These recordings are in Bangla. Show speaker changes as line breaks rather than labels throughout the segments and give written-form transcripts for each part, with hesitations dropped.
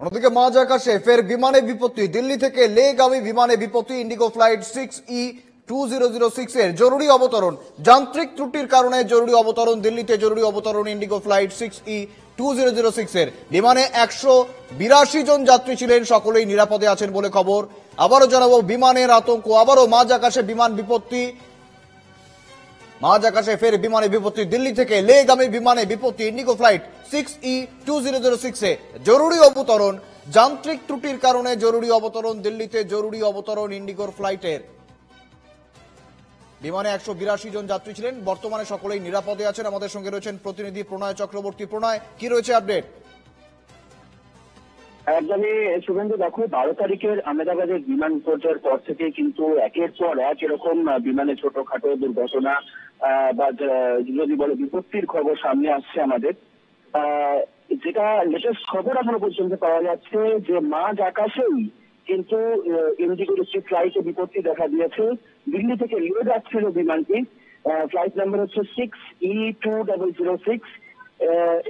অন্যদিকে মাঝ আকাশে ফের বিমানে বিপত্তি। দিল্লি থেকে লেগামী বিমানে বিপত্তি। ইন্ডিগো ফ্লাইট 6E2006 এর জরুরি অবতরণ। যান্ত্রিক ত্রুটির কারণে জরুরি অবতরণ। দিল্লিতে জরুরি অবতরণ ইন্ডিগো ফ্লাইট 6E2006 এর। বিমানে 182 জন যাত্রী ছিলেন, সকলেই নিরাপদে আছেন বলে খবর। আবারও জানাবো বিমানের আতঙ্ক, আবারও মাঝ আকাশে বিমান বিপত্তি। মাঝ আকাশে ফের বিমানে বিপত্তি। দিল্লি থেকে লেগামী বিমানে বিপত্তি। ইন্ডিগো ফ্লাইট 6E2006 এ জরুরি অবতরণ। যান্ত্রিক ত্রুটির কারণে জরুরি অবতরণ। দিল্লিতে জরুরি অবতরণ ইন্ডিগোর ফ্লাইটের। বিমানে 182 জন যাত্রী ছিলেন, বর্তমানে সকলেই নিরাপদে আছেন। আমাদের সঙ্গে রয়েছেন প্রতিনিধি প্রণয় চক্রবর্তী। প্রণয়, কি রয়েছে আপডেট?
একদমই শুভেন্দু, দেখো 12 তারিখের আহমেদাবাদের বিমান পর্যায়ের পর থেকে কিন্তু একের পর এক এরকম বিমানে ছোটখাটো দুর্ঘটনা বা যদি বলে বিপত্তির খবর সামনে আসছে আমাদের। যেটা লেটেস্ট খবর এখনো পর্যন্ত পাওয়া যাচ্ছে যে মাঝ আকাশেই কিন্তু ইন্ডিগোর একটি ফ্লাইটে বিপত্তি দেখা দিয়েছে। দিল্লি থেকে লে যাচ্ছিল বিমানটি, ফ্লাইট নাম্বার হচ্ছে 6E2006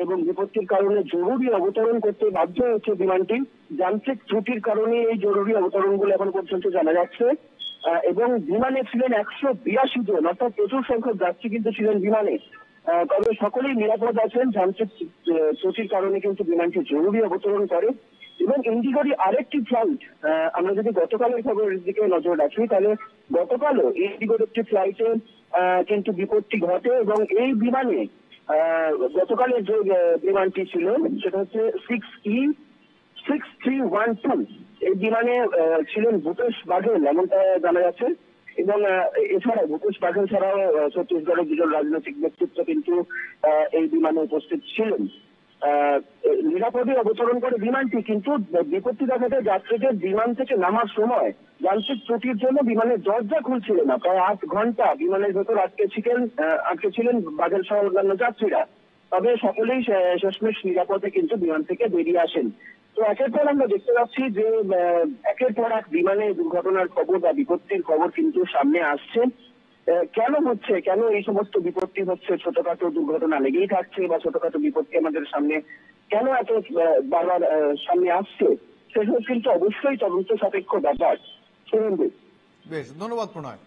এবং বিপত্তির কারণে জরুরি অবতরণ করতে বাধ্য হচ্ছে বিমানটি। যান্ত্রিক ত্রুটির কারণে এই জরুরি অবতরণগুলো এখন পর্যন্ত জানা যাচ্ছে। এবং বিমানে ছিলেন 182 জন, অর্থাৎ প্রচুর সংখ্যক যাত্রী কিন্তু ছিলেন বিমানে। তবে সকলেই নিরাপদ আছেন। যান্ত্রিক ত্রুটির কারণে কিন্তু বিমানটি জরুরি অবতরণ করে। এবং ইন্ডিগোরই আরেকটি ফ্লাইট, আমরা যদি গতকালের খবরের দিকে নজর রাখি তাহলে গতকালও ইন্ডিগোর একটি ফ্লাইটে কিন্তু বিপত্তি ঘটে এবং এই বিমানে গতকালের যে বিমানটি ছিল সেটা হচ্ছে 6E6312। এই বিমানে ছিলেন ভূপেশ বাঘেল, এমনটা জানা যাচ্ছে। এবং এছাড়া ভূপেশ বাঘেল ছাড়াও ছত্তিশগড়ের দুজন রাজনৈতিক ব্যক্তিত্ব কিন্তু এই বিমানে উপস্থিত ছিলেন। নিরাপদে অবতরণ করে বিমানটি, কিন্তু বিপত্তি দেখাতে যাত্রীদের বিমান থেকে নামার সময় যান্ত্রিক ত্রুটির জন্য বিমানের দরজা খুলছিল না। প্রায় 8 ঘন্টা বিমানের ভেতর আটকে ছিলেন বাঘেল সহ অন্যান্য যাত্রীরা। তবে সকলেই শেষমেশ নিরাপদে কিন্তু বিমান থেকে বেরিয়ে আসেন। তো একের পর আমরা দেখতে পাচ্ছি যে একের পর এক বিমানে দুর্ঘটনার খবর বা বিপত্তির খবর কিন্তু সামনে আসছে। কেন হচ্ছে, কেন এই সমস্ত বিপত্তি হচ্ছে, ছোটখাটো দুর্ঘটনা লেগেই থাকছে বা ছোটখাটো বিপত্তি আমাদের সামনে কেন এত বারবার সামনে আসছে, সেসব কিন্তু অবশ্যই তদন্ত সাপেক্ষ ব্যাপার। শুনুন।
বেশ, ধন্যবাদ প্রণয়।